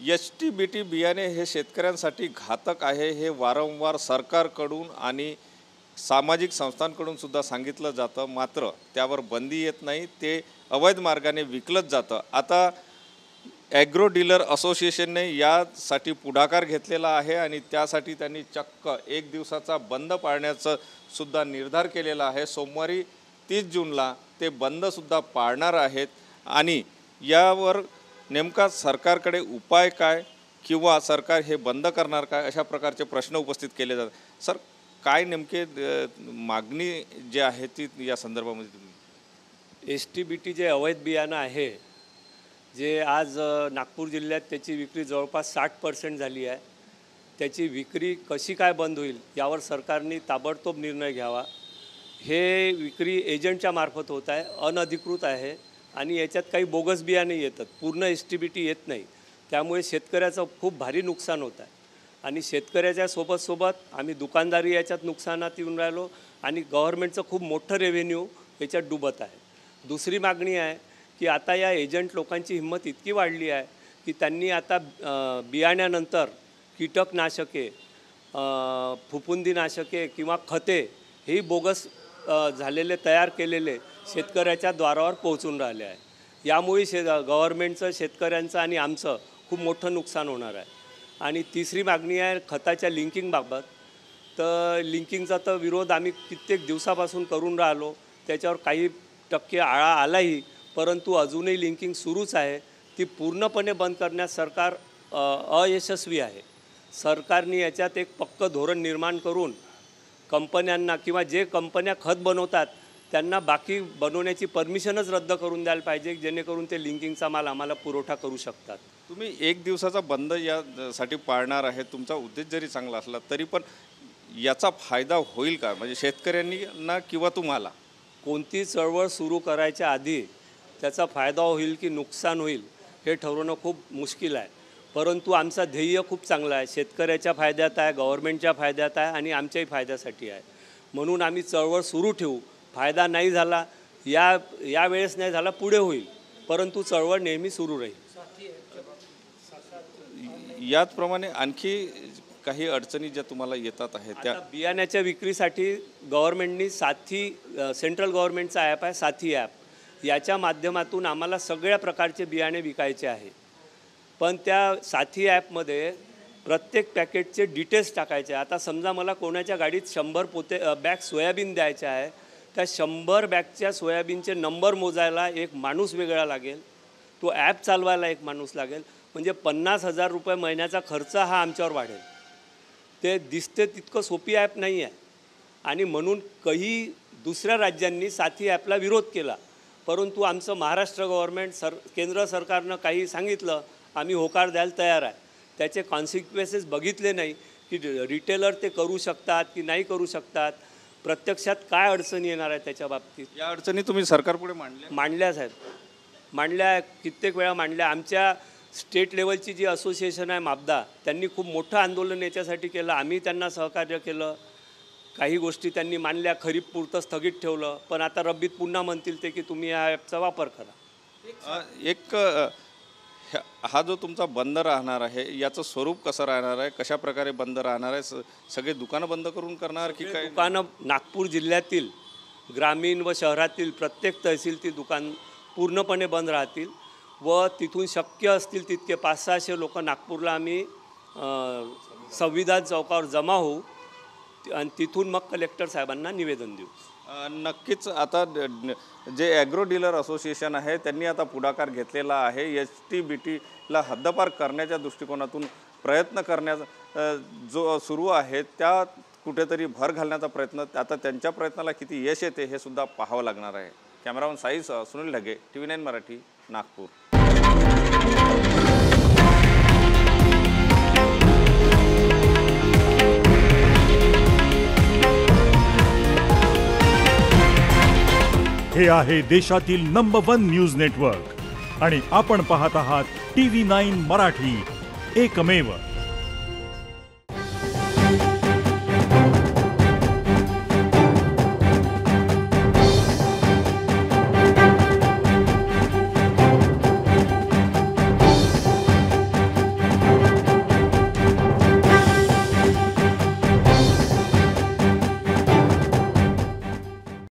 HT-BT बियाणे हे शेतकऱ्यांसाठी घातक आहे हे वारंवार सरकारकडून आणि सामाजिक संस्थांकडून सुद्धा सांगितलं जातं, मात्र त्यावर बंदी येत नाही, ते अवैध मार्गाने विकलंच जातं। आता ॲग्रो डीलर असोसिएशनने यासाठी पुढाकार घेतलेला आहे आणि त्यासाठी त्यांनी चक्क 1 दिवसाचा बंद पाळण्याचा सुद्धा निर्धार केलेला आहे। सोमवारी 30 जूनला ते बंदसुद्धा पाळणार आहेत आणि यावर नेमका सरकारकडे उपाय काय किंवा सरकार हे बंद करणार काय अशा प्रकारचे प्रश्न उपस्थित केले जातात। सर, काय नेमके मागणी जे आहे ती या संदर्भामध्ये तुम्ही HT-BT जे अवैध बियाणं आहे जे आज नागपूर जिल्ह्यात त्याची विक्री जवळपास 60% झाली आहे, त्याची विक्री कशी काय बंद होईल यावर सरकारने ताबडतोब निर्णय घ्यावा। हे विक्री एजंटच्या मार्फत होत आहे, अनधिकृत आहे आणि याच्यात काही बोगस बियाणे येतात, पूर्ण HT-BT येत नाही, त्यामुळे शेतकऱ्याचं खूप भारी नुकसान होत आहे आणि शेतकऱ्याच्या सोबत आम्ही दुकानदारी याच्यात नुकसानात येऊन राहिलो आणि गव्हर्नमेंटचं खूप मोठं रेव्हेन्यू याच्यात डुबत आहे। दुसरी मागणी आहे की आता या एजंट लोकांची हिंमत इतकी वाढली आहे की त्यांनी आता बियाण्यानंतर कीटकनाशके, फुफुंदीनाशके किंवा खते हेही बोगस झालेले तयार केलेले शेतकऱ्याच्या द्वारावर पोहोचून राहिले आहे। यामुळे गव्हर्नमेंटचं, शेतकऱ्यांचं आणि आमचं खूप मोठं नुकसान होणार आहे। आणि तिसरी मागणी आहे खताच्या लिंकिंगबाबत। तर लिंकिंगचा तर विरोध आम्ही कित्येक दिवसापासून करून राहिलो, त्याच्यावर काही टक्के आळा आलाही, परंतु अजूनही लिंकिंग सुरूच आहे। ती पूर्णपणे बंद करण्यास सरकार अयशस्वी आहे। सरकारने याच्यात एक पक्कं धोरण निर्माण करून कंपन्यांना किंवा जे कंपन्या खत बनवतात त्यांना बाकी बनवण्याची परमिशनच रद्द करून द्यायला पाहिजे, जेणेकरून ते लिंकिंगचा माल आम्हाला पुरवठा करू शकतात। तुम्ही 1 दिवसाचा बंद यासाठी पाळणार आहे, तुमचा उद्देश जरी चांगला असला तरी पण याचा फायदा होईल का, म्हणजे शेतकऱ्यांनी ना किंवा तुम्हाला? कोणती चळवळ सुरू करायच्या आधी त्याचा फायदा होईल की नुकसान होईल हे ठरवणं खूप मुश्किल आहे, परंतु आमचा ध्येय खूप चांगला आहे, शेतकऱ्याच्या फायद्यात आहे, गव्हर्नमेंटच्या फायद्यात आहे आणि आमच्याही फायद्यासाठी आहे। म्हणून आम्ही चळवळ सुरू ठेवू। फायदा नाही झाला यावेळेस नाही झाला, पुढे होईल, परंतु चळवळ नेहमी सुरू राहील। याचप्रमाणे आणखी काही अडचणी ज्या तुम्हाला येतात आहेत त्या बियाण्याच्या विक्रीसाठी गव्हर्नमेंटनी साथी, सेंट्रल गव्हर्नमेंटचा ॲप आहे साथी ॲप, याच्या माध्यमातून आम्हाला सगळ्या प्रकारचे बियाणे विकायचे आहे, पण त्या साथी ॲपमध्ये प्रत्येक पॅकेटचे डिटेल्स टाकायचे। आता समजा मला कोणाच्या गाडीत 100 बॅग सोयाबीन द्यायचे आहे, त्या 100 बॅगच्या सोयाबीनचे नंबर मोजायला एक माणूस वेगळा लागेल, तो ॲप चालवायला एक माणूस लागेल, म्हणजे 50,000 रुपये महिन्याचा खर्च हा आमच्यावर वाढेल। ते दिसते तितकं सोपी ॲप नाही आहे आणि म्हणून काही दुसऱ्या राज्यांनी साथी ॲपला विरोध केला, परंतु आमचं महाराष्ट्र गव्हर्नमेंट, केंद्र सरकारनं काही सांगितलं, आम्ही होकार द्यायला तयार आहे। त्याचे कॉन्सिक्वेन्सेस बघितले नाही की रिटेलर ते करू शकतात की नाही करू शकतात, प्रत्यक्षात काय अडचणी येणार आहे त्याच्या बाबतीत। या अडचणी तुम्ही सरकारपुढे मांडल्या साहेब, मांडल्या, कित्येक वेळा मांडल्या। आमच्या स्टेट लेवलची जी असोसिएशन आहे मापदा, त्यांनी खूप मोठं आंदोलन याच्यासाठी केलं, आम्ही त्यांना सहकार्य केलं, काही गोष्टी त्यांनी मांडल्या, खरीपपुरतं स्थगित ठेवलं, पण आता रब्बीत पुन्हा म्हणतील ते की तुम्ही या ॲपचा वापर करा। हा जो तुमचा बंद राहणार आहे याचं स्वरूप कसं राहणार आहे, कशा प्रकारे बंद राहणार आहे? सगळे दुकानं बंद करून करणार की काय? दुकानं नागपूर जिल्ह्यातील ग्रामीण व शहरातील प्रत्येक तहसीलची दुकान पूर्णपणे बंद राहतील व तिथून शक्य असतील तितके 500-600 लोक नागपूरला आम्ही संविधान चौकावर जमा होऊ आणि तिथून मग कलेक्टर साहेबांना निवेदन देऊ। नक्कीच आता जे ॲग्रो डीलर असोसिएशन आहे त्यांनी आता पुढाकार घेतलेला आहे। HT-BTला हद्दपार करण्याच्या दृष्टिकोनातून प्रयत्न करण्याचा जो सुरू आहे त्या कुठेतरी भर घालण्याचा प्रयत्न, आता त्यांच्या प्रयत्नाला किती यश येते हे सुद्धा पाहावं लागणार आहे। कॅमेरामन साईसह सुनील ढगे, TV9 मराठी, नागपूर। हे आहे देशातील नंबर 1 न्यूज नेटवर्क आणि आपण पाहत आहात TV9 मराठी, एकमेव।